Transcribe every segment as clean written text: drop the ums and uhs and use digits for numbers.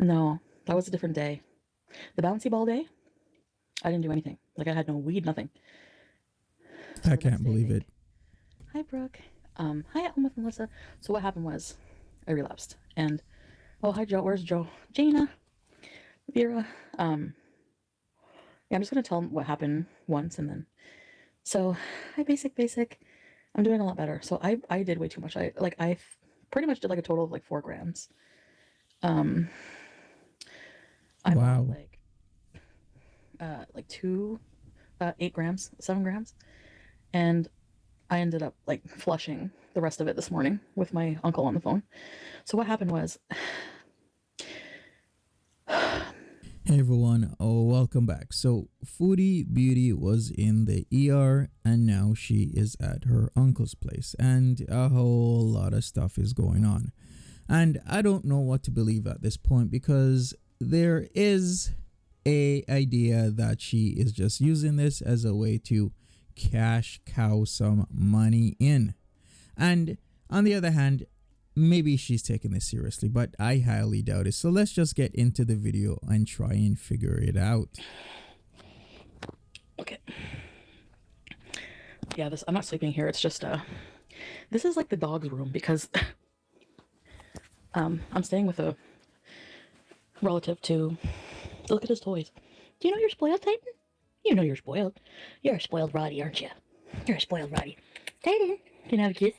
No, that was a different day. The bouncy ball day, I didn't do anything. Like I had no weed, nothing. So I the next can't day, I believe it. think. Hi, Brooke. Hi, I'm with Melissa. So what happened was, I relapsed. And oh, hi, Joe. Where's Joe? Jaina, Vera. Yeah, I'm just gonna tell them what happened once, and then. So, hi, basic. I'm doing a lot better. So I did way too much. I pretty much did like a total of like 4 grams. Um, I bought Wow. like two 8 grams, 7 grams, and I ended up like flushing the rest of it this morning with my uncle on the phone. So what happened was, Hey everyone, welcome back. So, Foodie Beauty was in the ER and now she is at her uncle's place, and a whole lot of stuff is going on. And I don't know what to believe at this point because there is a idea that she is just using this as a way to cash cow some money in. And on the other hand, maybe she's taking this seriously, but I highly doubt it. So let's just get into the video and try and figure it out. okay, yeah, this I'm not sleeping here. It's just this is like the dog's room because I'm staying with a relative to look at his toys. Do you know you're spoiled, Titan? You know you're spoiled. You're a spoiled Roddy, aren't you? You're a spoiled Roddy. Titan, can I have a kiss?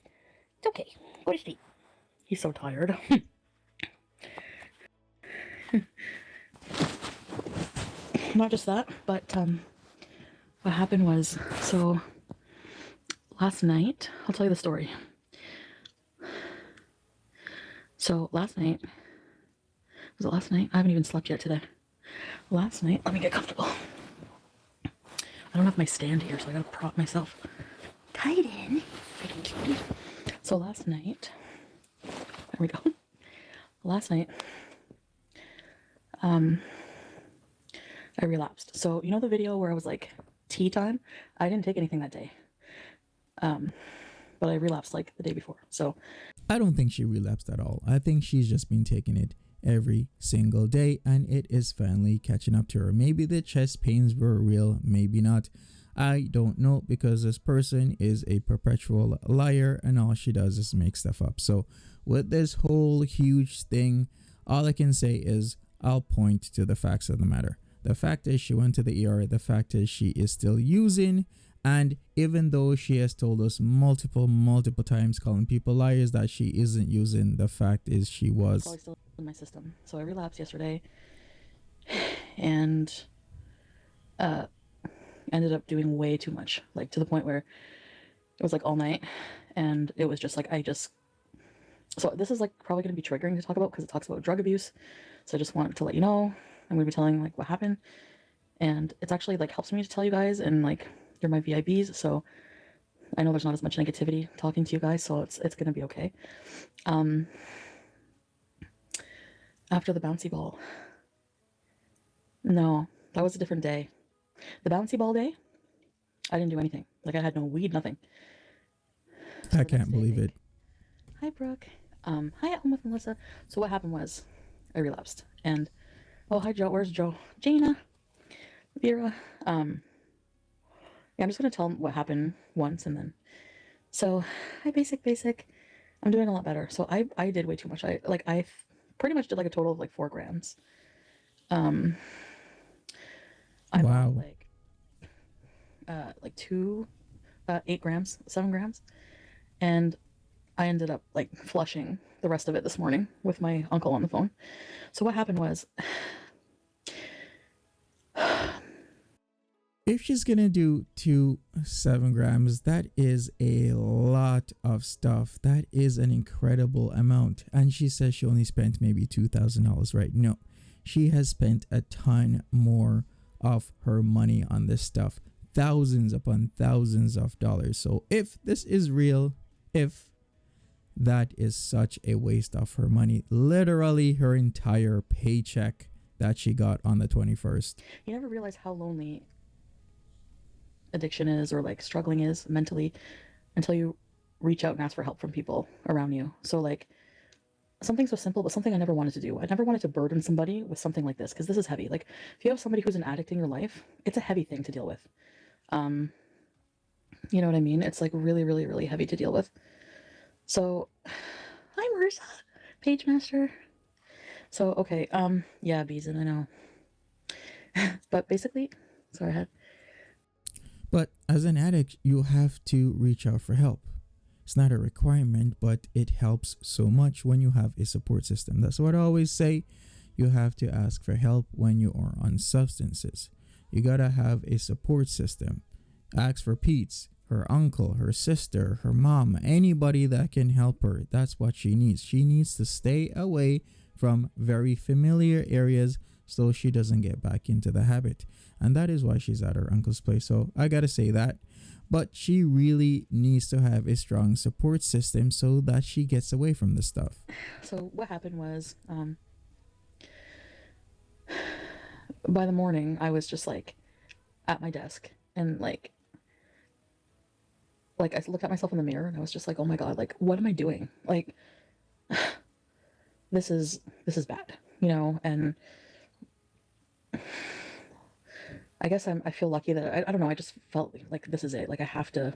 It's okay. Go to sleep. He's so tired. Not just that, but what happened was, so last night, I'll tell you the story. So last night, was it last night? I haven't even slept yet today. Last night, let me get comfortable. I don't have my stand here, so I gotta prop myself. Titan. So last night, there we go. Last night, I relapsed. So you know the video where I was like, tea time? I didn't take anything that day. But I relapsed like the day before. So I don't think she relapsed at all. I think she's just been taking it every single day and it is finally catching up to her. Maybe the chest pains were real, maybe not. I don't know because this person is a perpetual liar and all she does is make stuff up. So with this whole huge thing, all I can say is I'll point to the facts of the matter. The fact is she went to the ER. The fact is she is still using, and even though she has told us multiple times, calling people liars, that she isn't using, the fact is she was. probably still in my system. So I relapsed yesterday and ended up doing way too much, like to the point where it was like all night, and it was just like so this is like probably going to be triggering to talk about because it talks about drug abuse. So I just want to let you know I'm going to be telling like what happened, and it's actually like helps me to tell you guys, and like you're my VIPs, so I know there's not as much negativity talking to you guys, so it's going to be okay. After the bouncy ball, no, that was a different day. The bouncy ball day, I didn't do anything. Like I had no weed, nothing. So I the next can't day, I believe it. think. Hi, Brooke. Hi, I'm with Melissa. So what happened was, I relapsed. And oh, hi, Joe. Where's Joe? Jaina, Vera. Yeah, I'm just gonna tell them what happened once, and then. So, hi, basic. I'm doing a lot better. So I did way too much. I pretty much did like a total of like 4 grams. I bought Wow. like two 8 grams, 7 grams, and I ended up like flushing the rest of it this morning with my uncle on the phone. So what happened was, If she's gonna do 7 grams, that is a lot of stuff. That is an incredible amount. And she says she only spent maybe $2,000, right? No, she has spent a ton more of her money on this stuff, thousands upon thousands of dollars. So if this is real, if that is such a waste of her money, literally her entire paycheck that she got on the 21st. you never realize how lonely addiction is or like struggling is mentally until you reach out and ask for help from people around you. So like something so simple, but something I never wanted to do. I never wanted to burden somebody with something like this, because this is heavy. Like, if you have somebody who's an addict in your life, it's a heavy thing to deal with. You know what I mean? It's like really, really, really heavy to deal with. So, hi Marissa, Page Master. So, okay, yeah, Beeson, I know. But basically, sorry, I had. But as an addict, you have to reach out for help. It's not a requirement, but it helps so much when you have a support system. That's what I always say. You have to ask for help when you are on substances. You gotta have a support system. Ask for Pete's, her uncle, her sister, her mom, anybody that can help her. That's what she needs. She needs to stay away from very familiar areas so she doesn't get back into the habit. And that is why she's at her uncle's place. So I gotta say that. But she really needs to have a strong support system so that she gets away from this stuff. So what happened was, by the morning, I was just like at my desk, and like I looked at myself in the mirror, and I was just like, oh my God, like, what am I doing? Like, this is bad, you know? And I guess I feel lucky that I don't know. I just felt like this is it. Like, I have to,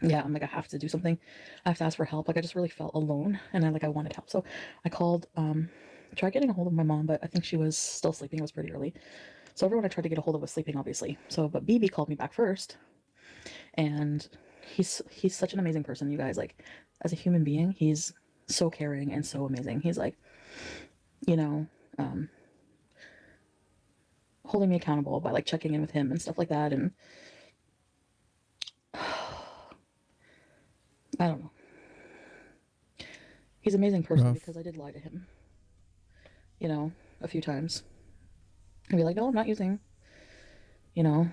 yeah, I'm like, I have to do something. I have to ask for help. Like, I just really felt alone, and I wanted help. So I called, tried getting a hold of my mom, but I think she was still sleeping. It was pretty early. So everyone I tried to get a hold of was sleeping, obviously. So, but BB called me back first, and he's such an amazing person, you guys. Like, as a human being, he's so caring and so amazing. He's like, you know, holding me accountable by like checking in with him and stuff like that. And I don't know. He's an amazing person because I did lie to him, you know, a few times. I'd be like, no, I'm not using, you know.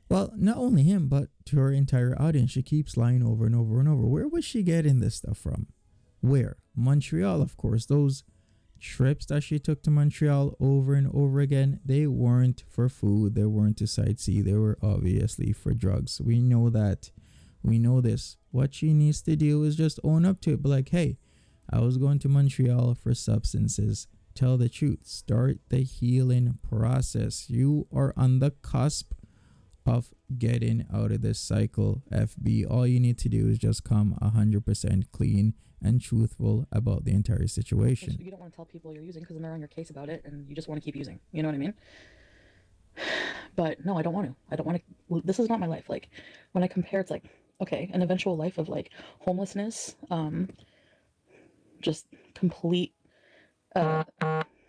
Well, not only him, but to her entire audience. She keeps lying over and over and over. Where was she getting this stuff from? Where? Montreal, of course. Those trips that she took to Montreal over and over again, they weren't for food. They weren't to sightsee. They were obviously for drugs. We know that. We know this. What she needs to do is just own up to it. Be like, hey, I was going to Montreal for substances. Tell the truth. Start the healing process. You are on the cusp of getting out of this cycle, FB. All you need to do is just come 100% clean and truthful about the entire situation. You don't want to tell people you're using because then they're on your case about it, and you just want to keep using. You know what I mean? But no, I don't want to. I don't want to. This is not my life. Like, when I compare, it's like, okay, an eventual life of like homelessness, just complete, you know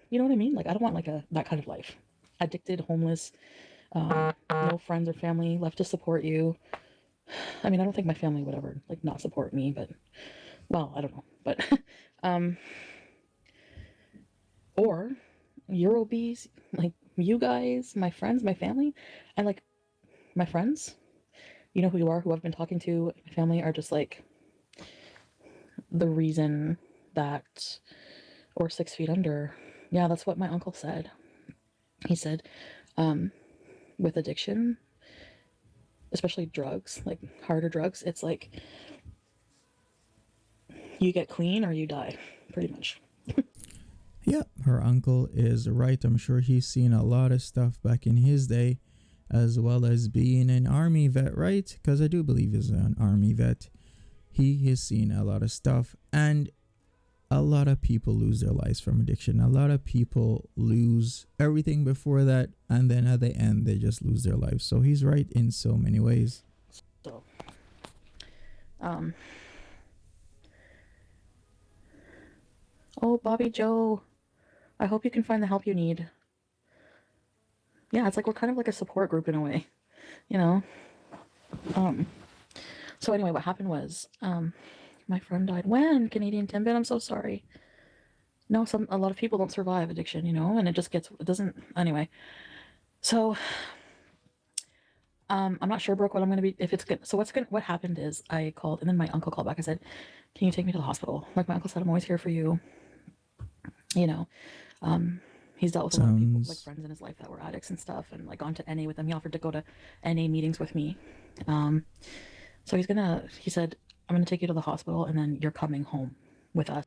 what I mean? Like, I don't want like that kind of life. Addicted, homeless, no friends or family left to support you. I mean, I don't think my family would ever like not support me, but well, I don't know. But or you're obese, like you guys, my friends, my family, and like my friends, you know who you are, who I've been talking to, my family are just like the reason that, or 6 feet under. Yeah, that's what my uncle said. He said, with addiction, especially drugs, like harder drugs, it's like you get clean or you die, pretty much. Yep, her uncle is right. I'm sure he's seen a lot of stuff back in his day, as well as being an army vet, right? Because I do believe he's an army vet. He has seen a lot of stuff, and a lot of people lose their lives from addiction. A lot of people lose everything before that, and then at the end, they just lose their lives. So he's right in so many ways. So, oh, Bobby Joe, I hope you can find the help you need. Yeah, it's like we're kind of like a support group in a way, you know? So anyway, what happened was, my friend died. When? Canadian Timbit, I'm so sorry. No, a lot of people don't survive addiction, you know, and it doesn't, anyway. So, I'm not sure, Brooke, what I'm going to be, if it's good. So what happened is I called, and then my uncle called back. I said, can you take me to the hospital? Like, my uncle said, I'm always here for you. You know, he's dealt with a lot of people, like friends in his life that were addicts and stuff, and like gone to NA with them. He offered to go to NA meetings with me. So he said, I'm going to take you to the hospital, and then you're coming home with us.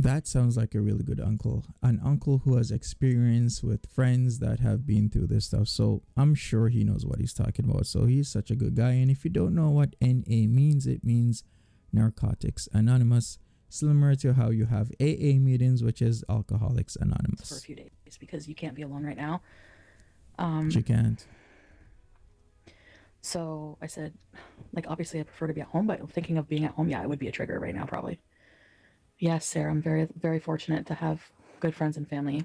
That sounds like a really good uncle. An uncle who has experience with friends that have been through this stuff. So I'm sure he knows what he's talking about. So he's such a good guy. And if you don't know what NA means, it means Narcotics Anonymous, similar to how you have AA meetings, which is Alcoholics Anonymous. For a few days because you can't be alone right now. You can't. So I said, like, obviously I prefer to be at home, but thinking of being at home, yeah, it would be a trigger right now, probably. Yes, Sarah, I'm very, very fortunate to have good friends and family.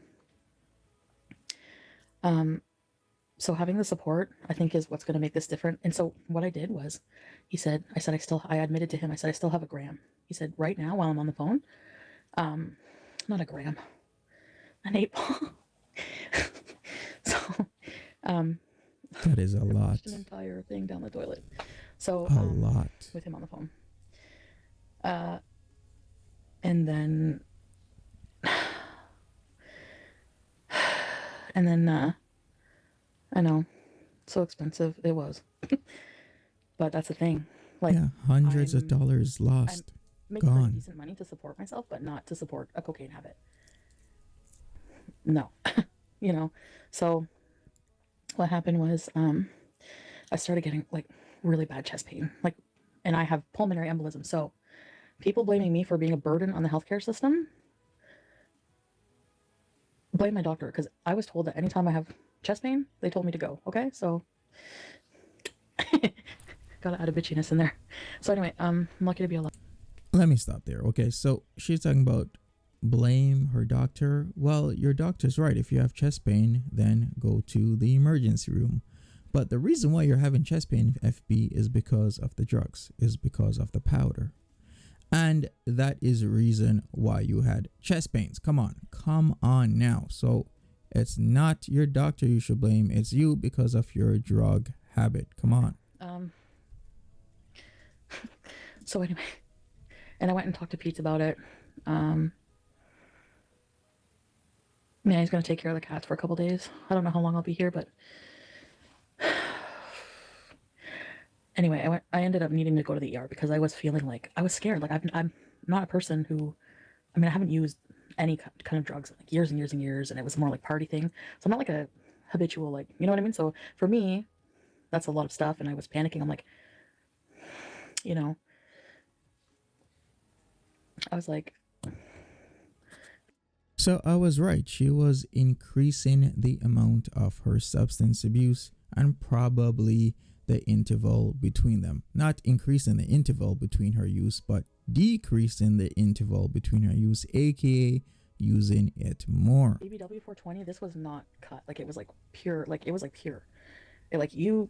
So having the support, I think, is what's going to make this different. And so what I did was, I admitted to him, I said, I still have a gram. He said, right now, while I'm on the phone, not a gram, an 8-ball. So, that is a lot. An entire thing down the toilet. So a lot with him on the phone. And then I know, so expensive it was. But that's the thing. Like, yeah, hundreds of dollars lost. I'm making like decent money to support myself, but not to support a cocaine habit. No. You know. So what happened was I started getting like really bad chest pain. Like, and I have pulmonary embolism. So people blaming me for being a burden on the healthcare system, blame my doctor, because I was told that anytime I have chest pain, they told me to go. Okay, so gotta add a bitchiness in there. So anyway, I'm lucky to be alive. Let me stop there. Okay, so she's talking about blame her doctor. Well, your doctor's right. If you have chest pain, then go to the emergency room. But the reason why you're having chest pain, FB, is because of the drugs, is because of the powder. And that is the reason why you had chest pains. Come on now. So it's not your doctor you should blame. It's you because of your drug habit. Come on. So anyway, and I went and talked to Pete about it. Yeah, he's gonna take care of the cats for a couple days. I don't know how long I'll be here, but anyway, I ended up needing to go to the ER because I was feeling like I was scared. Like I'm not a person who, I mean, I haven't used any kind of drugs in like years and years and years, and it was more like party thing. So I'm not like a habitual, like, you know what I mean? So for me, that's a lot of stuff, and I was panicking. I'm like, you know, I was like, so I was right. She was increasing the amount of her substance abuse and probably the interval between them. Not increasing the interval between her use, but decreasing the interval between her use, aka using it more. ABW 420, this was not cut. Like, it was like pure, like it was like pure. It, like, your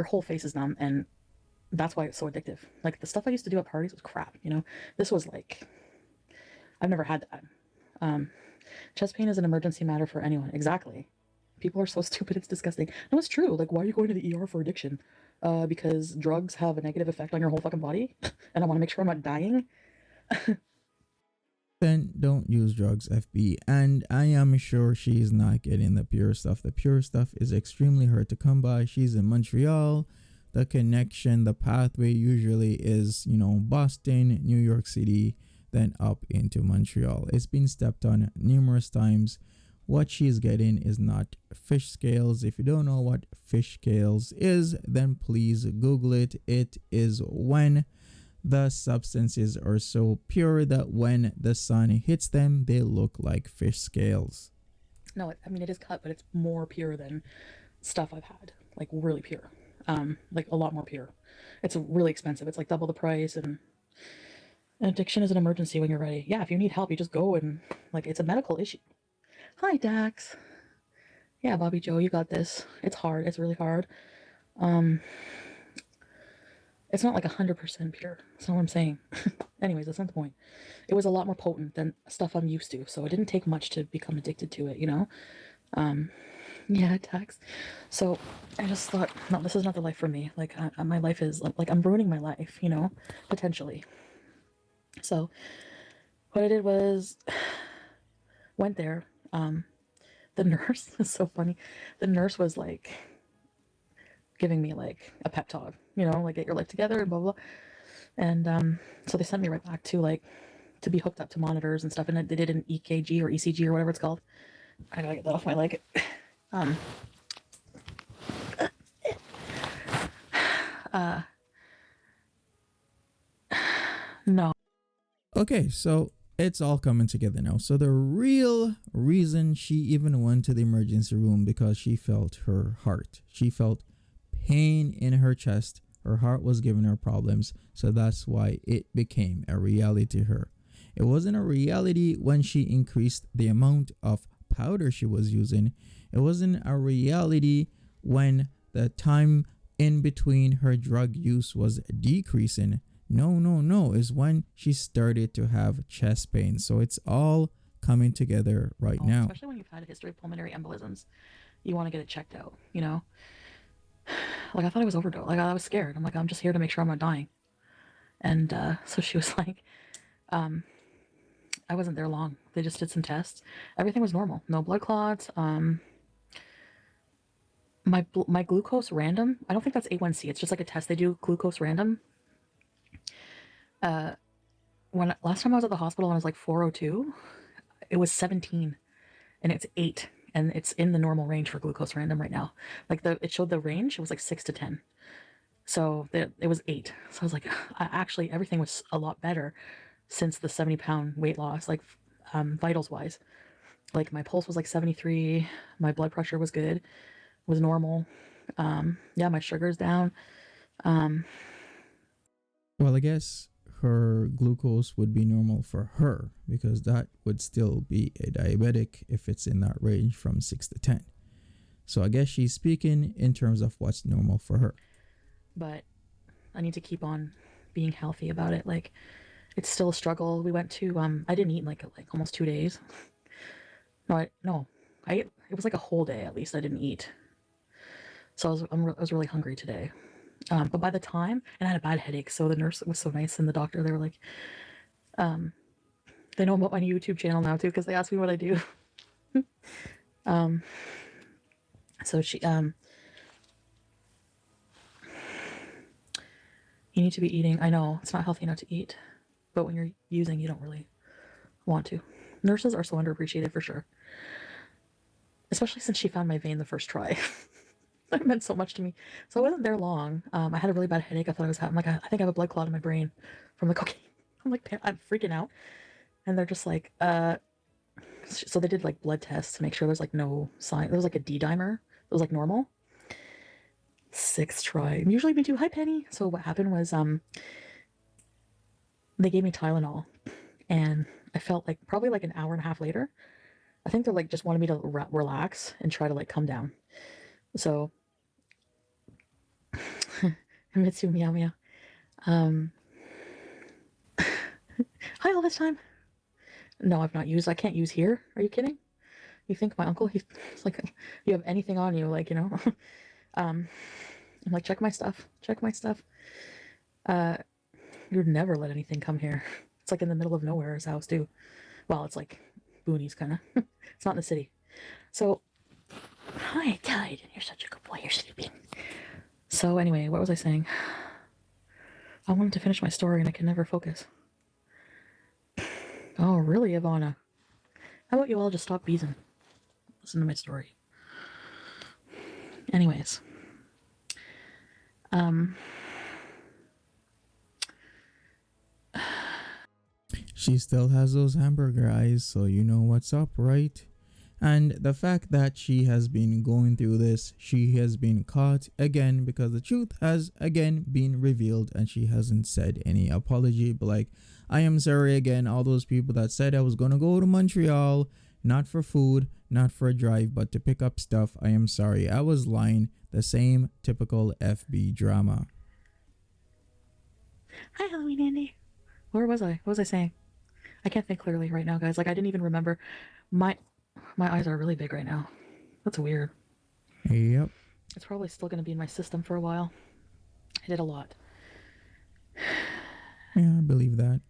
whole face is numb, and that's why it's so addictive. Like, the stuff I used to do at parties was crap, you know? This was like, I've never had that. Chest pain is an emergency matter for anyone. Exactly. People are so stupid, it's disgusting. No, it's true. Like, why are you going to the ER for addiction? Because drugs have a negative effect on your whole fucking body, and I want to make sure I'm not dying. Then don't use drugs, FB. And I am sure she's not getting the pure stuff. The pure stuff is extremely hard to come by. She's in Montreal. The connection, the pathway usually is, Boston, New York City, then up into Montreal. It's been stepped on numerous times. What she's getting is not fish scales. If you don't know what fish scales is, then please Google it. It is when the substances are so pure that when the sun hits them, they look like fish scales. No, I mean, it is cut, but it's more pure than stuff I've had. Like, really pure. Like, a lot more pure. It's really expensive. It's like double the price, and addiction is an emergency when you're ready. Yeah, if you need help, you just go, and like, it's a medical issue. Hi, Dax. Yeah, Bobby Joe, you got this. It's hard. It's really hard. It's not like 100% pure. That's not what I'm saying. Anyways, that's not the point. It was a lot more potent than stuff I'm used to, so it didn't take much to become addicted to it, Yeah, Dax. So I just thought, no, this is not the life for me. Like, my life is like I'm ruining my life, potentially. So what I did was went there. The nurse is so funny. The nurse was like giving me like a pep talk, like, get your life together and blah blah. And so they sent me right back to to be hooked up to monitors and stuff, and they did an EKG or ECG or whatever it's called. I gotta get that off my leg. No. Okay, so it's all coming together now. So the real reason she even went to the emergency room because she felt her heart. She felt pain in her chest. Her heart was giving her problems. So that's why it became a reality to her. It wasn't a reality when she increased the amount of powder she was using. It wasn't a reality when the time in between her drug use was decreasing. No. Is when she started to have chest pain. So it's all coming together right now. Especially when you've had a history of pulmonary embolisms, you want to get it checked out, you know? Like, I thought I was overdosed. Like, I was scared. I'm like, I'm just here to make sure I'm not dying. And so she was like, I wasn't there long. They just did some tests. Everything was normal. No blood clots. My glucose random. I don't think that's A1C. It's just like a test they do, glucose random. When last time I was at the hospital and I was like 402, it was 17, and it's 8, and it's in the normal range for glucose random right now. Like it showed the range. It was like 6 to 10. So it was 8. So I was like, actually, everything was a lot better since the 70-pound weight loss, like vitals wise. Like my pulse was like 73. My blood pressure was good, was normal. Yeah, my sugar's down. Well, I guess her glucose would be normal for her because that would still be a diabetic if it's in that range from 6 to 10. So I guess she's speaking in terms of what's normal for her. But I need to keep on being healthy about it. Like, it's still a struggle. We went to I didn't eat in like almost 2 days. It was like a whole day at least I didn't eat. So I was really hungry today. But by the time, and I had a bad headache, so the nurse was so nice, and the doctor, they were like, they know about my YouTube channel now too, because they asked me what I do. So she, you need to be eating. I know it's not healthy not to eat, but when you're using, you don't really want to. Nurses are so underappreciated for sure, especially since she found my vein the first try. That meant so much to me. So I wasn't there long. I had a really bad headache. I thought I was having, like, I think I have a blood clot in my brain from the cocaine. I'm freaking out. And they're just like, so they did like blood tests to make sure there's like no sign. There was like a D dimer. It was like normal. 6th try. Usually we do, hi Penny. So what happened was, they gave me Tylenol, and I felt like probably like an hour and a half later, I think they're like just wanted me to relax and try to like come down. So, Mitsu meow meow. Hi all this time. No, I've not used. I can't use here. Are you kidding? You think my uncle? He's like, you have anything on you? Like, you know. I'm like, check my stuff. Check my stuff. You'd never let anything come here. It's like in the middle of nowhere. His house too. Well, it's like boonies kind of. It's not in the city. So. Hi, Tide. You're such a good boy. You're sleeping. So anyway, what was I saying? I wanted to finish my story and I can never focus. Oh, really, Ivana? How about you all just stop beezing? Listen to my story. Anyways. She still has those hamburger eyes, so you know what's up, right? And the fact that she has been going through this, she has been caught again because the truth has again been revealed, and she hasn't said any apology, but like, I am sorry again, all those people that said I was gonna go to Montreal, not for food, not for a drive, but to pick up stuff. I am sorry, I was lying. The same typical FB drama. Hi, Halloween Andy. Where was I? What was I saying? I can't think clearly right now, guys. Like, I didn't even remember. My eyes are really big right now. That's weird. Yep. It's probably still going to be in my system for a while. I did a lot. Yeah, I believe that.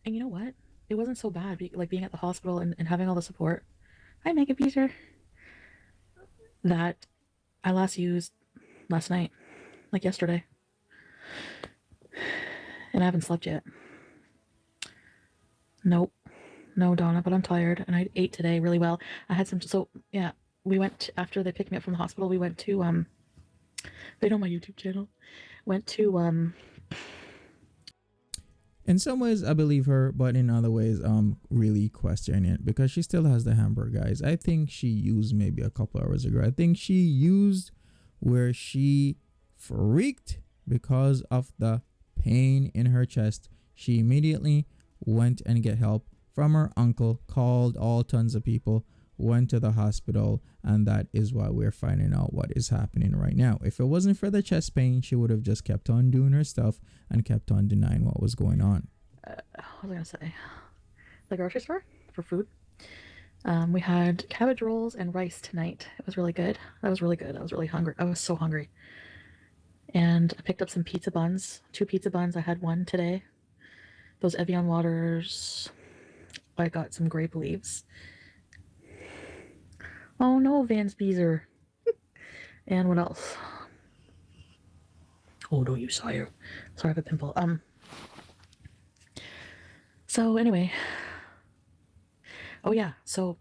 And you know what? It wasn't so bad, like being at the hospital and having all the support. Hi, Makeup User. That I last used last night, like yesterday. And I haven't slept yet. Nope. No, Donna, but I'm tired and I ate today really well. I had some, so yeah, we went, after they picked me up from the hospital, we went to, they know my YouTube channel, went to, In some ways, I believe her, but in other ways, I'm really questioning it because she still has the hamburger, guys. I think she used maybe a couple hours ago. I think she used where she freaked because of the pain in her chest. She immediately went and get help from her uncle, called all tons of people, went to the hospital, and that is why we're finding out what is happening right now. If it wasn't for the chest pain, she would have just kept on doing her stuff and kept on denying what was going on. what was I gonna say? The grocery store for food. We had cabbage rolls and rice tonight. It was really good. That was really good. I was really hungry. I was so hungry. And I picked up some pizza buns, 2 pizza buns. I had one today. Those Evian waters. I got some grape leaves. Oh no, Vance Beezer. And what else? Oh, don't you sire. Sorry, I have a pimple. So anyway. Oh yeah, so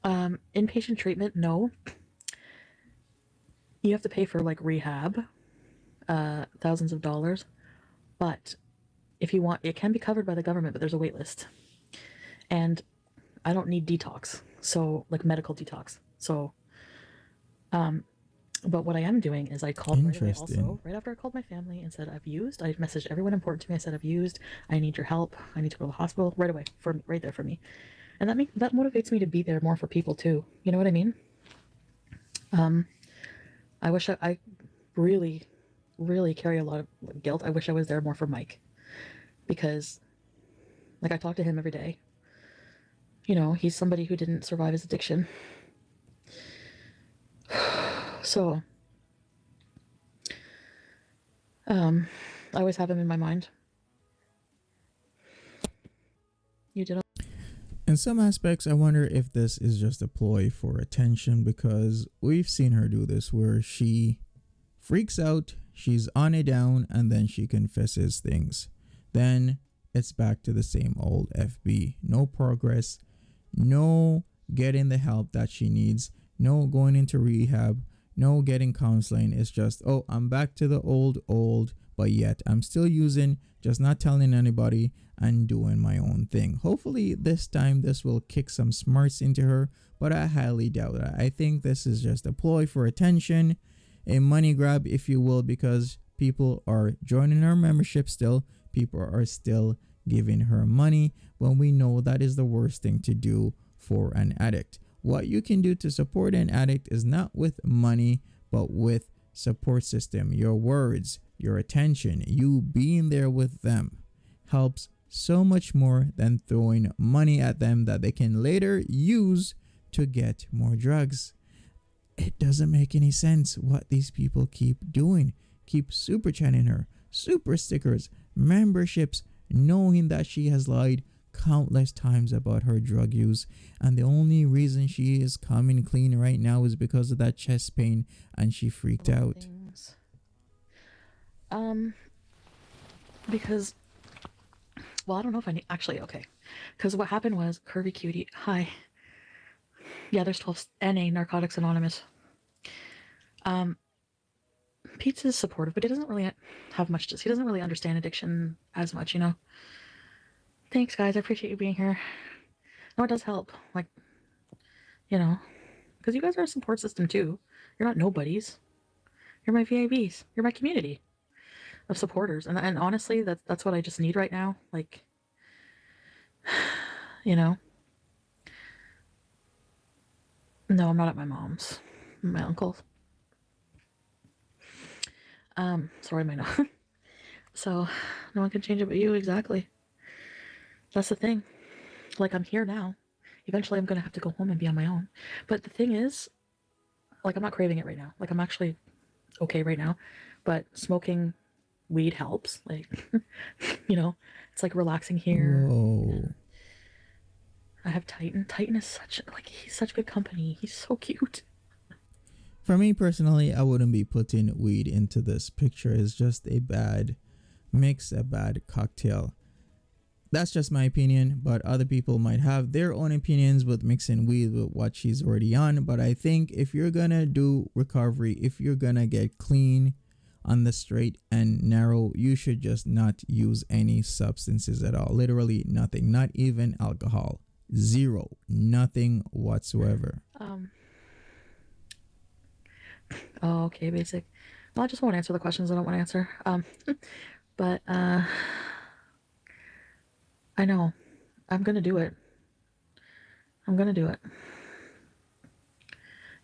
inpatient treatment, no. You have to pay for like rehab, thousands of dollars. But if you want, it can be covered by the government, but there's a wait list. And I don't need detox, so like medical detox. So, but what I am doing is I called right away also, right after I called my family and said, I've used, I messaged everyone important to me. I said, I've used, I need your help. I need to go to the hospital right away for right there for me. And that motivates me to be there more for people too. You know what I mean? I wish I really, really carry a lot of guilt. I wish I was there more for Mike because like I talk to him every day. You know, he's somebody who didn't survive his addiction. So, I always have him in my mind. You did. In some aspects, I wonder if this is just a ploy for attention because we've seen her do this where she freaks out, she's on a down, and then she confesses things. Then it's back to the same old FB. No progress, no getting the help that she needs, no going into rehab, no getting counseling. It's just, oh, I'm back to the old, but yet I'm still using, just not telling anybody and doing my own thing. Hopefully this time this will kick some smarts into her, but I highly doubt it. I think this is just a ploy for attention, a money grab, if you will, because people are joining her membership still. People are still giving her money when we know that is the worst thing to do for an addict. What you can do to support an addict is not with money, but with support system. Your words, your attention, you being there with them helps so much more than throwing money at them that they can later use to get more drugs. It doesn't make any sense what these people keep doing. Keep super chatting her, super stickers, memberships, knowing that she has lied countless times about her drug use, and the only reason she is coming clean right now is because of that chest pain and she freaked out. Things. Because, well, I don't know if I need, actually, okay. Because what happened was, Curvy Cutie, hi. Yeah, there's 12, NA, Narcotics Anonymous. Pizza is supportive, but he doesn't really have much, he doesn't really understand addiction as much, you know? Thanks, guys, I appreciate you being here. No, it does help, like, you know, because you guys are a support system too. You're not nobodies. You're my VIBs. You're my community of supporters, and honestly, that's what I just need right now. Like, you know. No, I'm not at my mom's. My uncle's. Sorry, my no. So, no one can change it but you. Exactly. That's the thing. Like, I'm here now. Eventually, I'm gonna have to go home and be on my own. But the thing is, like, I'm not craving it right now. Like, I'm actually okay right now. But smoking weed helps. Like, you know, it's like relaxing here. Whoa. I have Titan. Titan is he's such good company. He's so cute. For me personally, I wouldn't be putting weed into this picture. It's just a bad mix, a bad cocktail. That's just my opinion, but other people might have their own opinions with mixing weed with what she's already on. But I think if you're gonna do recovery, if you're gonna get clean on the straight and narrow, you should just not use any substances at all. Literally nothing, not even alcohol. Zero, nothing whatsoever. Oh, okay, basic. Well, I just won't answer the questions I don't want to answer. But I know. I'm gonna do it. I'm gonna do it.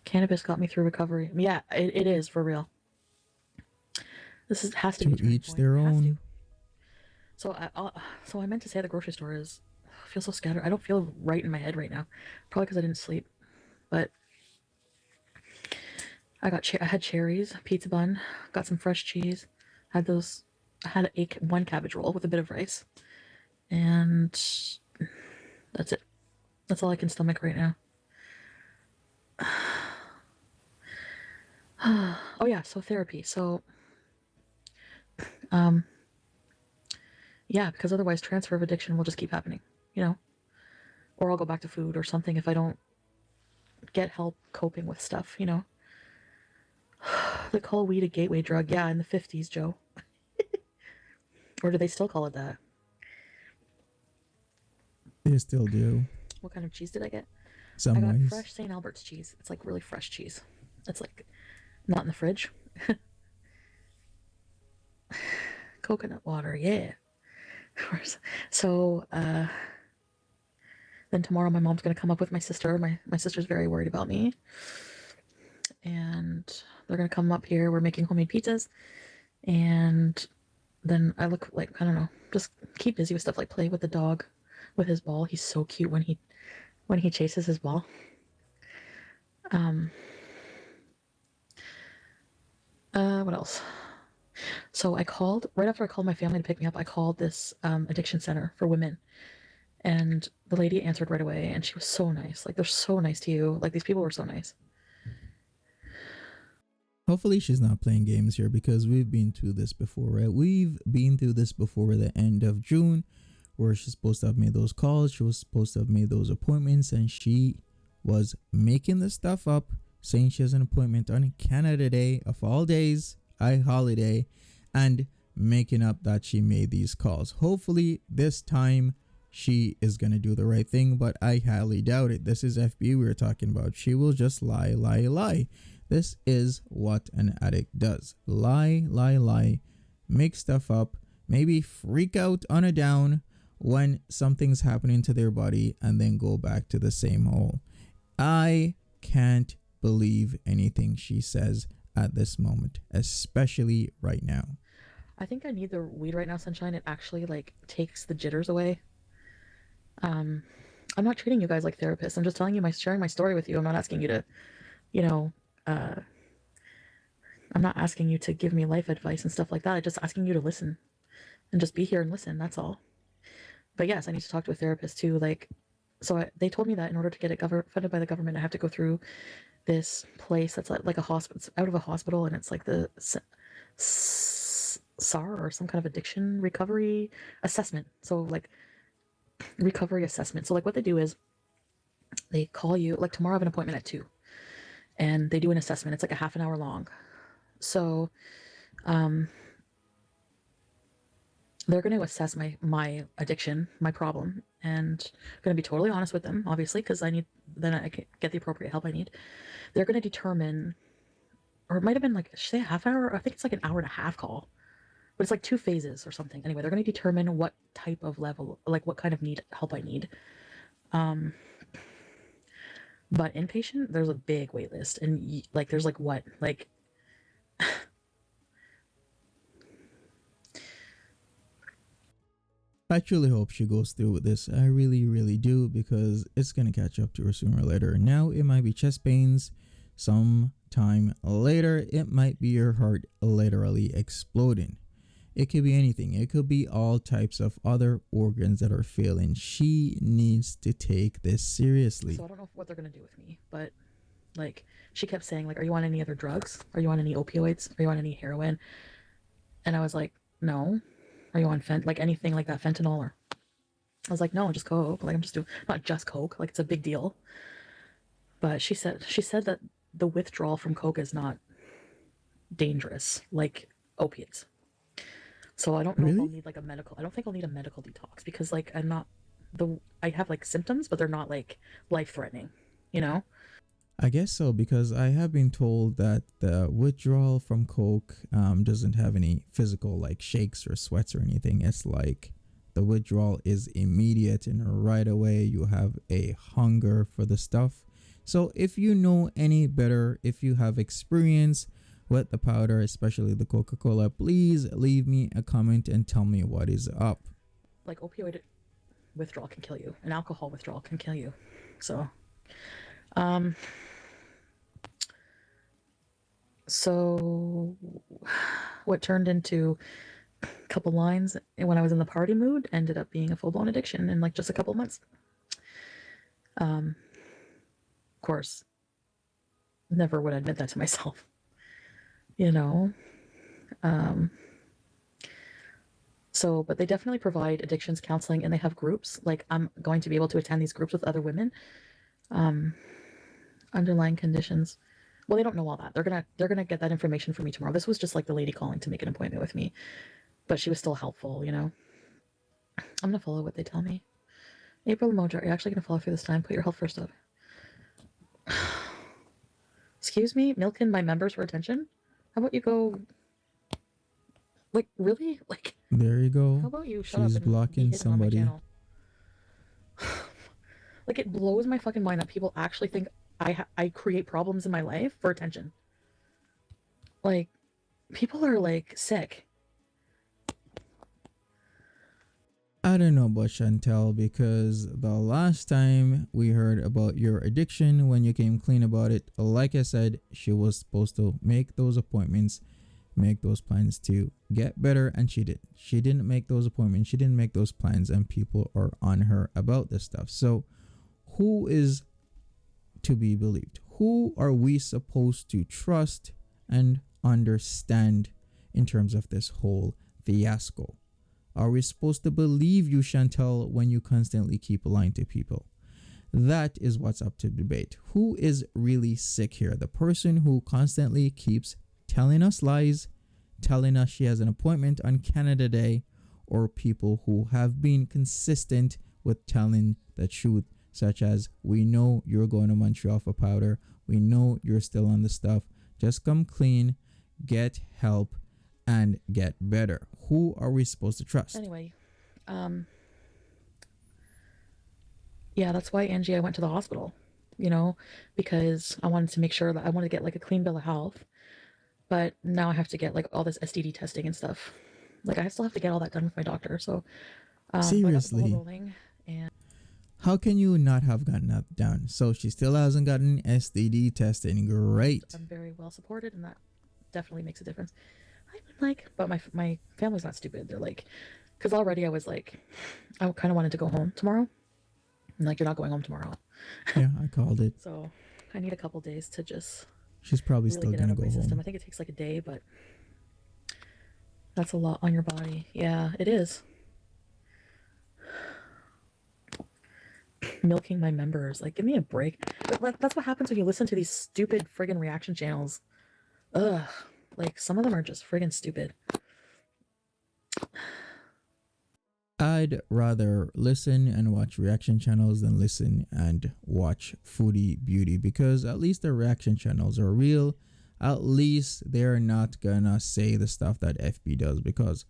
Cannabis got me through recovery. Yeah, it is for real. This has to be a To turning each point. their It has to. own. So I meant to say the grocery store is. I feel so scattered. I don't feel right in my head right now. Probably because I didn't sleep. But I had cherries, pizza bun, got some fresh cheese, had those. I had one cabbage roll with a bit of rice, and that's it. That's all I can stomach right now. Oh yeah, so therapy. So yeah, because otherwise transfer of addiction will just keep happening, you know? Or I'll go back to food or something if I don't get help coping with stuff, you know? They call weed a gateway drug. Yeah, in the 50s, Joe. Or do they still call it that? They still do. What kind of cheese did I get? Some I got ways. fresh St. Albert's cheese. It's like really fresh cheese. It's like not in the fridge. Coconut water, yeah. So, then tomorrow my mom's gonna come up with my sister. My sister's very worried about me. And they're gonna come up here. We're making homemade pizzas. And then I look like, I don't know, just keep busy with stuff like play with the dog with his ball. He's so cute when he chases his ball. What else? So I called right after I called my family to pick me up. I called this addiction center for women, and the lady answered right away, and she was so nice. Like they're so nice to you. Like these people were so nice. Hopefully she's not playing games here because we've been through this before, right? We've been through this before the end of June where she's supposed to have made those calls. She was supposed to have made those appointments and she was making this stuff up, saying she has an appointment on Canada Day of all days, a holiday, and making up that she made these calls. Hopefully this time she is going to do the right thing, but I highly doubt it. This is FB we're talking about. She will just lie. This is what an addict does. Lie, make stuff up, maybe freak out on a down when something's happening to their body and then go back to the same hole. I can't believe anything she says at this moment, especially right now. I think I need the weed right now, Sunshine. It actually like takes the jitters away. I'm not treating you guys like therapists. I'm just telling you sharing my story with you. I'm not asking you to, you know, I'm not asking you to give me life advice and stuff like that. I'm just asking you to listen and just be here and listen. That's all. But yes, I need to talk to a therapist too. Like, they told me that in order to get it funded by the government, I have to go through this place that's like a hospital. It's out of a hospital, and it's like the SAR or some kind of addiction recovery assessment. So like recovery assessment. So like what they do is they call you. Like tomorrow, I have an appointment at 2, and they do an assessment. It's like a half an hour long. So, they're going to assess my addiction, my problem, and I'm going to be totally honest with them, obviously, because I can get the appropriate help I need. They're going to determine, or it might have been like, should I say a half hour? I think it's like an hour and a half call, but it's like 2 phases or something. Anyway, they're going to determine what type of level, like what kind of help I need. But inpatient, there's a big wait list, and like there's like what, like I truly hope she goes through with this. I really do, because it's going to catch up to her sooner or later. Now it might be chest pains. Sometime later, it might be your heart literally exploding. It could be anything. It could be all types of other organs that are failing. She needs to take this seriously. So I don't know what they're going to do with me, but like she kept saying like, are you on any other drugs? Are you on any opioids? Are you on any heroin? And I was like, no. Are you on like anything like that, fentanyl or I was like, no, just Coke. Like I'm just doing not just Coke. Like it's a big deal. But she said that the withdrawal from Coke is not dangerous like opiates. So I don't know if I'll Really? need like a medical. I don't think I'll need a medical detox because like I'm not the I have like symptoms, but they're not like life threatening. You know? I guess so, because I have been told that the withdrawal from Coke doesn't have any physical like shakes or sweats or anything. It's like the withdrawal is immediate and right away you have a hunger for the stuff. So if you know any better, if you have experience with the powder, especially the Coca-Cola, please leave me a comment and tell me what is up. Like opioid withdrawal can kill you, and alcohol withdrawal can kill you. So, um, so what turned into a couple lines when I was in the party mood ended up being a full blown addiction in like just a couple months. Of course, never would admit that to myself, you know. Um, so, but they definitely provide addictions counseling, and they have groups. Like I'm going to be able to attend these groups with other women. Um, underlying conditions. Well, they don't know all that. They're gonna get that information from me tomorrow. This was just like the lady calling to make an appointment with me, but she was still helpful, you know. I'm gonna follow what they tell me. April Mojo, are you actually gonna follow through this time? Put your health first up. Excuse me, milking my members for attention? How about you go? Like really? Like There you how go. about you shut up She's and be blocking hidden on my somebody. channel? Like it blows my fucking mind that people actually think I create problems in my life for attention. Like people are like sick. I don't know about Chantel, because the last time we heard about your addiction, when you came clean about it, like I said, she was supposed to make those appointments, make those plans to get better, and she did. She didn't make those appointments, she didn't make those plans, and people are on her about this stuff. So, who is to be believed? Who are we supposed to trust and understand in terms of this whole fiasco? Are we supposed to believe you, Chantel, when you constantly keep lying to people? That is what's up to debate. Who is really sick here? The person who constantly keeps telling us lies, telling us she has an appointment on Canada Day, or people who have been consistent with telling the truth, such as, we know you're going to Montreal for powder, we know you're still on the stuff, just come clean, get help, and get better. Who are we supposed to trust? Anyway, yeah, that's why Angie, I went to the hospital, you know, because I wanted to make sure that I wanted to get like a clean bill of health, but now I have to get like all this STD testing and stuff. Like I still have to get all that done with my doctor. So, but I got the ball Seriously, rolling, and how can you not have gotten that done? So she still hasn't gotten STD testing. Great. I'm very well supported, and that definitely makes a difference. I've been like, but my family's not stupid. They're like, because already I was like, I kind of wanted to go home tomorrow. And like, you're not going home tomorrow. Yeah, I called it. So I need a couple days to just She's probably really still get out gonna of go my system. home. I think it takes like a day, but that's a lot on your body. Yeah, it is. Milking my members. Like, give me a break. But that's what happens when you listen to these stupid friggin' reaction channels. Ugh. Like, some of them are just friggin' stupid. I'd rather listen and watch reaction channels than listen and watch Foodie Beauty, because at least the reaction channels are real. At least they're not gonna say the stuff that FB does, because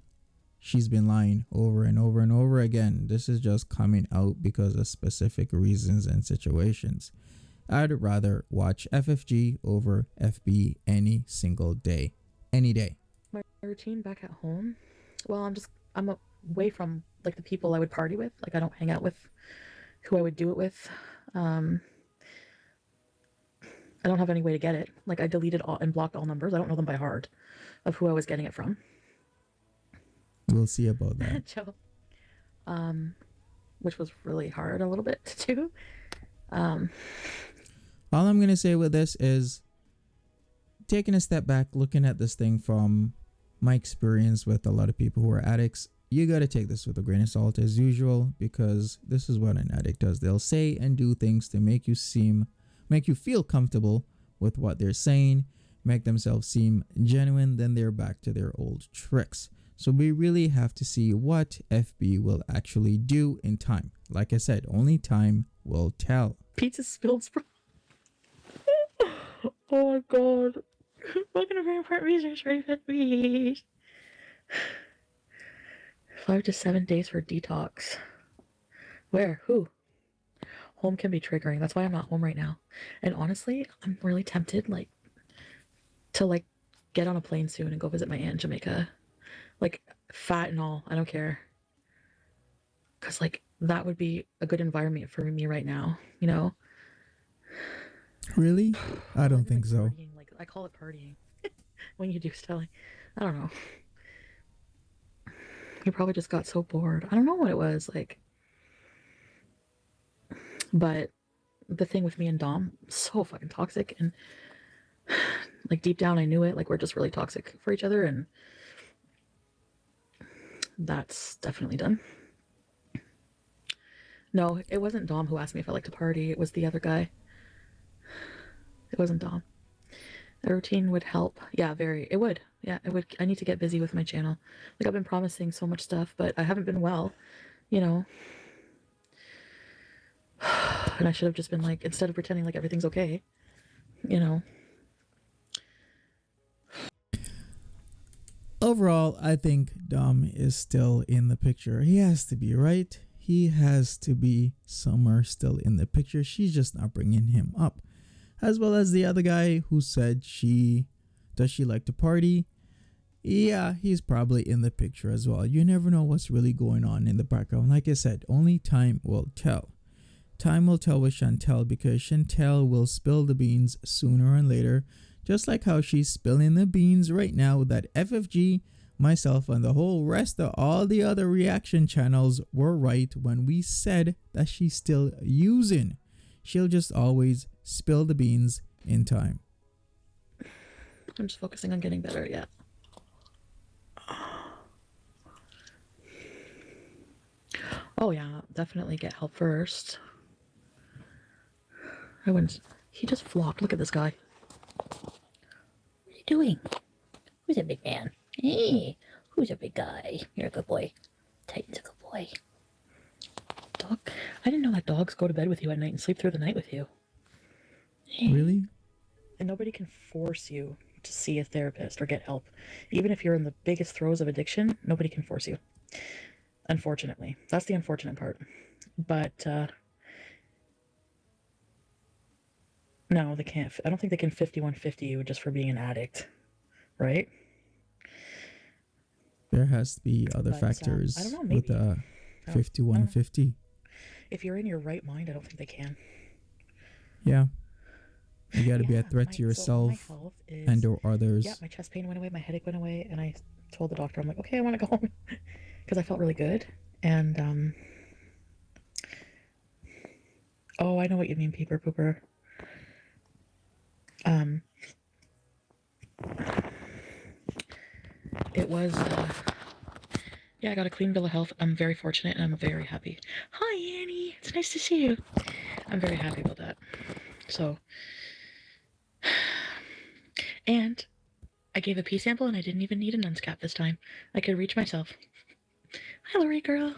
she's been lying over and over and over again. This is just coming out because of specific reasons and situations. I'd rather watch FFG over FB any single day. Any day. My routine back at home, well, I'm away from like the people I would party with. Like, I don't hang out with who I would do it with. I don't have any way to get it. Like, I deleted all and blocked all numbers. I don't know them by heart of who I was getting it from. We'll see about that. Joe. Which was really hard a little bit to do. All I'm going to say with this is, taking a step back, looking at this thing from my experience with a lot of people who are addicts, you got to take this with a grain of salt as usual, because this is what an addict does. They'll say and do things to make you feel comfortable with what they're saying, make themselves seem genuine, then they're back to their old tricks. So we really have to see what FB will actually do in time. Like I said, only time will tell. Pizza spilled. Oh my god. Welcome to very important research, right? Please. 5 to 7 days for detox. Where? Who? Home can be triggering. That's why I'm not home right now. And honestly, I'm really tempted, like, to like get on a plane soon and go visit my aunt in Jamaica. Like, fat and all. I don't care. Because, like, that would be a good environment for me right now, you know? Really? I don't think like, so. Partying, like, I call it partying. When you do stuff, like, I don't know. You probably just got so bored. I don't know what it was, like. But the thing with me and Dom, so fucking toxic. And, like, deep down, I knew it. Like, we're just really toxic for each other. And that's definitely done. No, it wasn't Dom who asked me if I like to party. It was the other guy. It wasn't Dom. A routine would help. Yeah, very. It would. Yeah, it would. I need to get busy with my channel. Like, I've been promising so much stuff, but I haven't been well, you know. And I should have just been like, instead of pretending like everything's okay, you know. Overall, I think Dom is still in the picture. He has to be, right? He has to be somewhere still in the picture. She's just not bringing him up. As well as the other guy who said does she like to party? Yeah, he's probably in the picture as well. You never know what's really going on in the background. Like I said, only time will tell. Time will tell with Chantal, because Chantal will spill the beans sooner or later, just like how she's spilling the beans right now that FFG, myself, and the whole rest of all the other reaction channels were right when we said that she's still using. She'll just always spill the beans in time. I'm just focusing on getting better, yeah. Oh yeah, definitely get help first. I wouldn't. He just flopped. Look at this guy. What are you doing? Who's a big man? Hey, who's a big guy? You're a good boy. Titan's a good boy. Dog. I didn't know that dogs go to bed with you at night and sleep through the night with you. Hey. Really? And nobody can force you to see a therapist or get help. Even if you're in the biggest throes of addiction, nobody can force you. Unfortunately. That's the unfortunate part. But, no, they can't. I don't think they can 5150 you just for being an addict. Right? There has to be other factors I don't know, maybe. with 5150. If you're in your right mind, I don't think they can. Yeah. You got to be a threat to yourself and or others. Yeah, my chest pain went away, my headache went away, and I told the doctor, I'm like, okay, I want to go home. Because I felt really good. And, oh, I know what you mean, peeper pooper. It was, yeah, I got a clean bill of health. I'm very fortunate and I'm very happy. Hi, Annie. It's nice to see you. I'm very happy about that. So, and I gave a pee sample and I didn't even need a nun's cap this time. I could reach myself. Hi, Lori girl.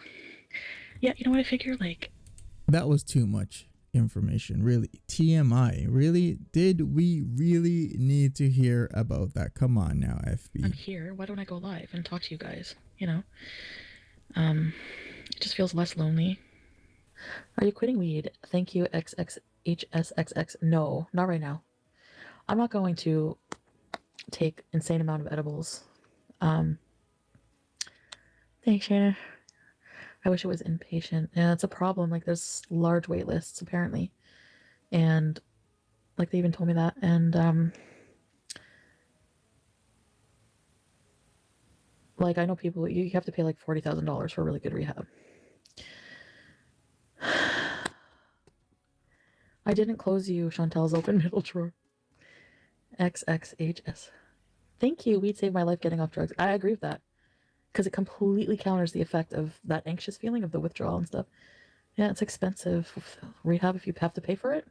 Yeah, you know what I figure? Like, that was too much information, really. TMI. Really? Did we really need to hear about that? Come on now, FB. I'm here. Why don't I go live and talk to you guys? You know? It just feels less lonely. Are you quitting weed? Thank you, XXHSXX. No, not right now. I'm not going to take insane amount of edibles. Thanks, Shannon. I wish it was inpatient. Yeah, it's a problem. Like, there's large wait lists, apparently. And, like, they even told me that. And, like, I know people, you have to pay, like, $40,000 for really good rehab. I didn't close you, Chantal's open middle drawer. XXHS. Thank you. Weed saved my life getting off drugs. I agree with that. because it completely counters the effect of that anxious feeling of the withdrawal and stuff. Yeah, it's expensive. Rehab if you have to pay for it.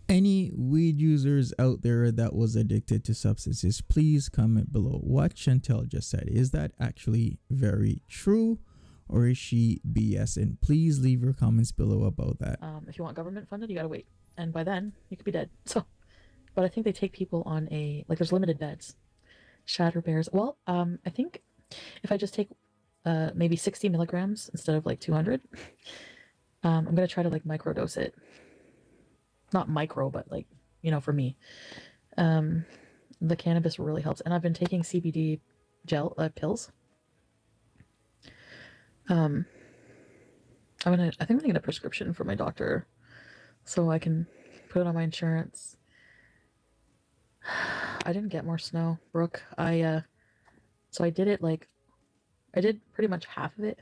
Any weed users out there that was addicted to substances, please comment below what Chantel just said. Is that actually very true, or is she BSing? Please leave your comments below about that. If you want government funded, you gotta wait, and by then you could be dead. So, but I think they take people on there's limited beds. Shatter bears. Well, I think if I just take maybe 60 milligrams instead of like 200, I'm gonna try to like microdose it. Not micro, but like, for me. The cannabis really helps, and I've been taking CBD gel pills. I think I'm gonna get a prescription from my doctor so I can put it on my insurance. I didn't get more snow, Brooke. So I did it I did pretty much half of it.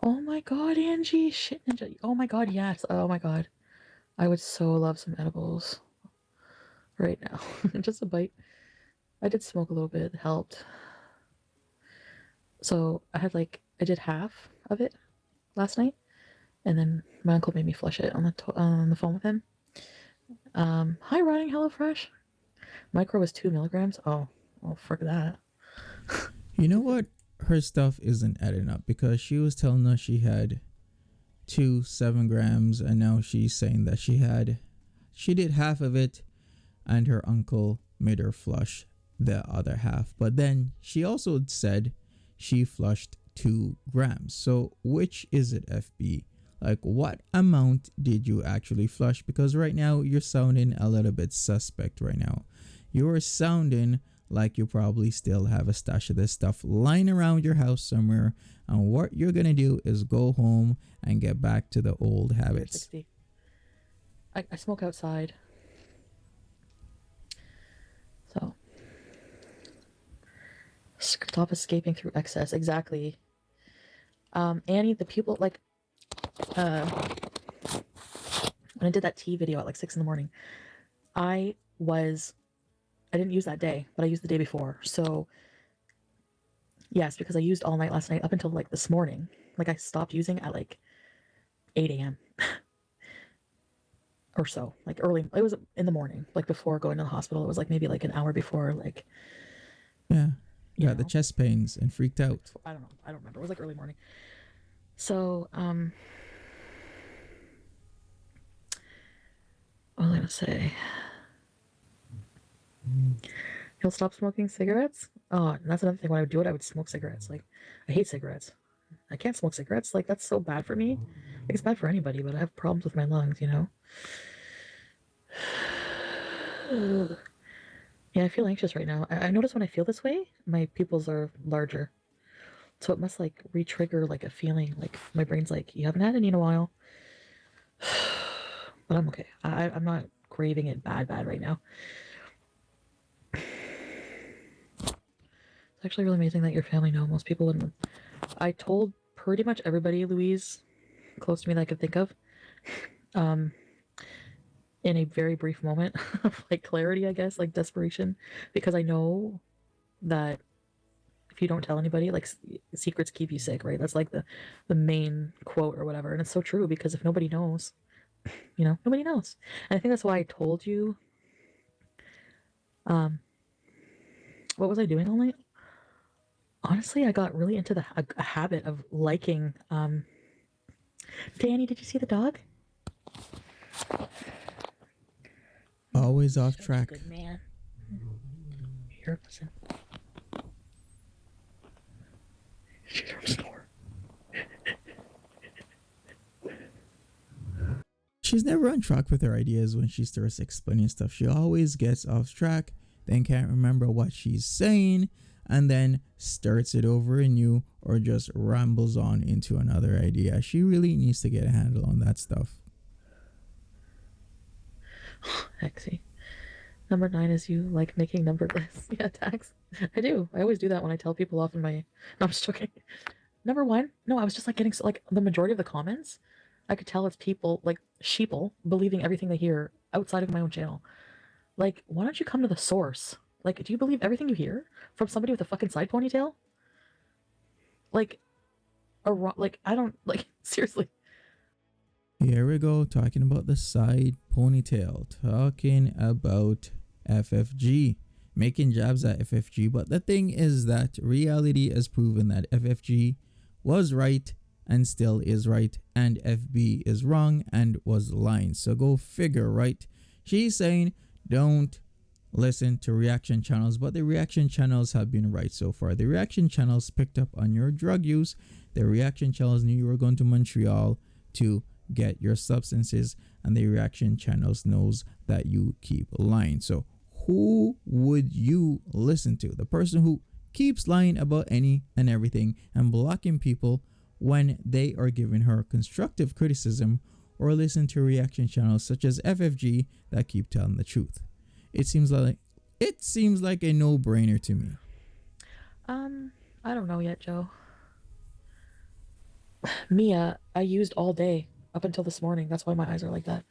Oh my god, Angie, shit ninja. Oh my god, yes. Oh my god. I would so love some edibles right now. Just a bite. I did smoke a little bit, it helped. So I did half of it last night, and then my uncle made me flush it on the phone with him. Hi, Riding HelloFresh. Micro was 2 milligrams. Oh, frick that. You know what? Her stuff isn't adding up, because she was telling us she had 7 grams, and now she's saying that she did half of it, and her uncle made her flush the other half. But then she also said she flushed 2 grams. So which is it, FB? Like, what amount did you actually flush? Because right now you're sounding a little bit suspect right now. You're sounding like you probably still have a stash of this stuff lying around your house somewhere, and what you're gonna do is go home and get back to the old habits. 60. I smoke outside, so stop escaping through excess. Exactly. Annie, the people when I did that tea video at 6 a.m, I didn't use that day, but I used the day before. So yes, because I used all night last night up until this morning. I stopped using at 8 a.m. or so, early. It was in the morning, before going to the hospital. It was maybe an hour before, yeah, the chest pains and freaked out. I don't know. I don't remember. It was early morning. So, what was I gonna say? He'll stop smoking cigarettes. Oh, and that's another thing. When I would do it, I would smoke cigarettes. I hate cigarettes. I can't smoke cigarettes. That's so bad for me. It's bad for anybody, but I have problems with my lungs, Yeah, I feel anxious right now. I notice when I feel this way, my pupils are larger. So it must re-trigger a feeling, my brain's you haven't had any in a while. But I'm okay. I'm not craving it bad right now. It's actually really amazing that your family know. Most people wouldn't. I told pretty much everybody, Louise, close to me that I could think of, in a very brief moment of clarity, I guess, desperation, because I know that if you don't tell anybody, secrets keep you sick, right? That's the main quote or whatever. And it's so true, because if nobody knows, nobody knows. And I think that's why I told you. What was I doing all night? Honestly, I got really into a habit of liking. Danny, did you see the dog? Always off track. Good man. Here, listen. She's from store. She's never on track with her ideas when she starts explaining stuff. She always gets off track, then can't remember what she's saying, and then starts it over anew, or just rambles on into another idea. She really needs to get a handle on that stuff. Hexy. Number 9 is you like making numbered lists. Yeah, tags. I do. I always do that when I tell people off in my... No, I'm just joking. Number 1? No, I was just getting... the majority of the comments, I could tell it's people, sheeple, believing everything they hear outside of my own channel. Like, why don't you come to the source? Like, do you believe everything you hear from somebody with a fucking side ponytail? Like, I don't, like, seriously. Here we go, talking about the side ponytail, talking about FFG, making jabs at FFG. But the thing is that reality has proven that FFG was right and still is right, and FB is wrong and was lying. So go figure, right? She's saying don't listen to reaction channels, but the reaction channels have been right so far. The reaction channels picked up on your drug use. The reaction channels knew you were going to Montreal to get your substances, and the reaction channels knows that you keep lying. So who would you listen to? The person who keeps lying about any and everything and blocking people when they are giving her constructive criticism, or listen to reaction channels such as FFG that keep telling the truth? It seems like a no-brainer to me. I don't know yet, Joe. Mia, I used all day up until this morning. That's why my eyes are like that.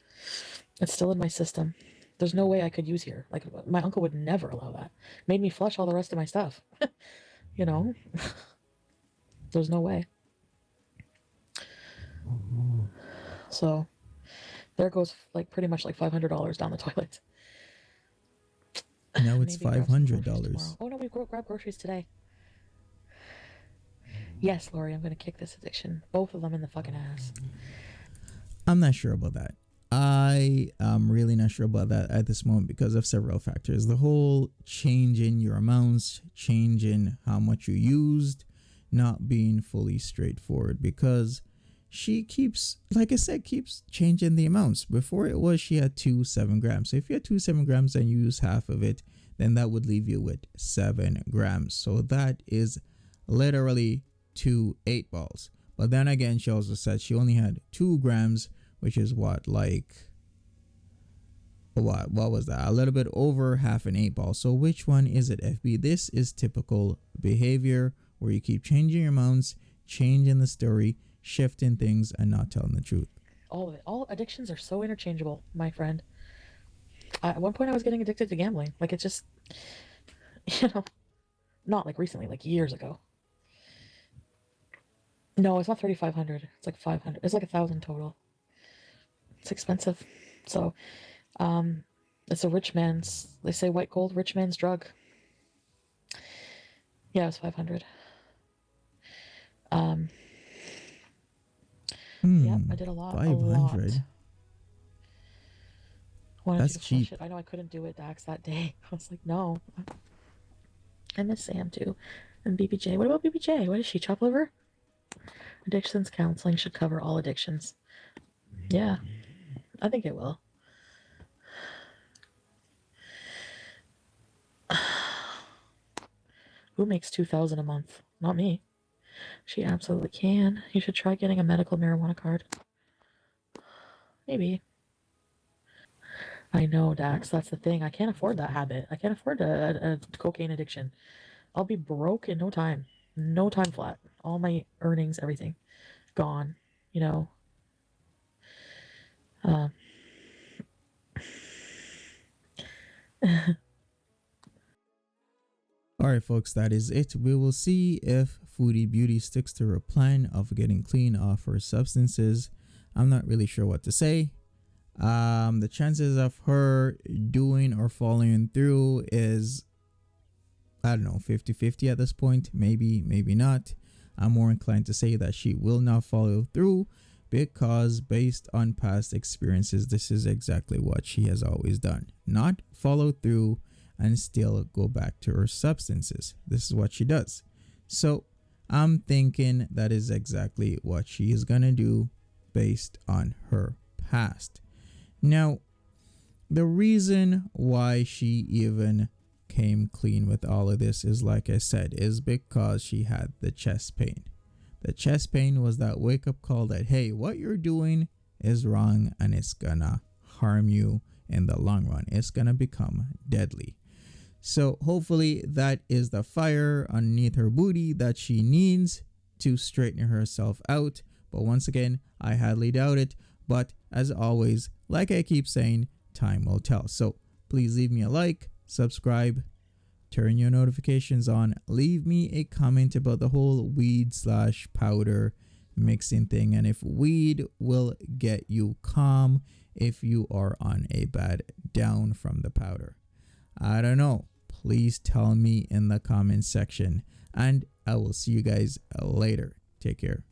It's still in my system. There's no way I could use here. Like, my uncle would never allow that. Made me flush all the rest of my stuff. You know? There's no way. So, there goes, like, pretty much like $500 down the toilet. Now it's $500. Oh no, we grabbed groceries today. Yes, Lori, I'm gonna kick this addiction. Both of them in the fucking ass. I'm not sure about that. I am really not sure about that at this moment because of several factors. The whole change in your amounts, change in how much you used, not being fully straightforward, because she keeps, like I said, keeps changing the amounts. Before it was she had 2 7 grams. So if you had 2 7 grams and you use half of it, then that would leave you with 7 grams. So that is literally 2 8 balls. But then again, she also said she only had 2 grams, which is what was that? A little bit over half an 8 ball. So which one is it, FB? This is typical behavior where you keep changing your amounts, changing the story, shifting things, and not telling the truth. All of it. All addictions are so interchangeable, my friend. At one point I was getting addicted to gambling. Like, it's just, not like recently, like years ago. No, it's not 3,500. It's like 500. It's like 1,000 total. It's expensive. So, it's a rich man's, they say white gold, rich man's drug. Yeah, it was 500. Yep, I did a lot. 500. That's cheap. I know I couldn't do it, Dax, that day. I was like, no. I miss Sam too. And BBJ. What about BBJ? What is she? Chop liver? Addictions counseling should cover all addictions. Yeah, I think it will. Who makes $2,000 a month? Not me. She absolutely can. You should try getting a medical marijuana card. Maybe. I know, Dax. That's the thing. I can't afford that habit. I can't afford a cocaine addiction. I'll be broke in no time. No time flat. All my earnings, everything, gone. Alright folks, that is it. We will see if Foodie Beauty sticks to her plan of getting clean off her substances. I'm not really sure what to say. The chances of her doing or following through is, I don't know, 50-50 at this point. Maybe not. I'm more inclined to say that she will not follow through, because based on past experiences, this is exactly what she has always done. Not follow through and still go back to her substances. This is what she does. So I'm thinking that is exactly what she is gonna do based on her past. Now, the reason why she even came clean with all of this is, like I said, is because she had the chest pain. The chest pain was that wake-up call that, hey, what you're doing is wrong and it's gonna harm you in the long run. It's gonna become deadly. So hopefully that is the fire underneath her booty that she needs to straighten herself out. But once again, I highly doubt it. But as always, like I keep saying, time will tell. So please leave me a like, subscribe, turn your notifications on, leave me a comment about the whole weed/powder mixing thing, and if weed will get you calm if you are on a bad down from the powder. I don't know. Please tell me in the comment section, and I will see you guys later. Take care.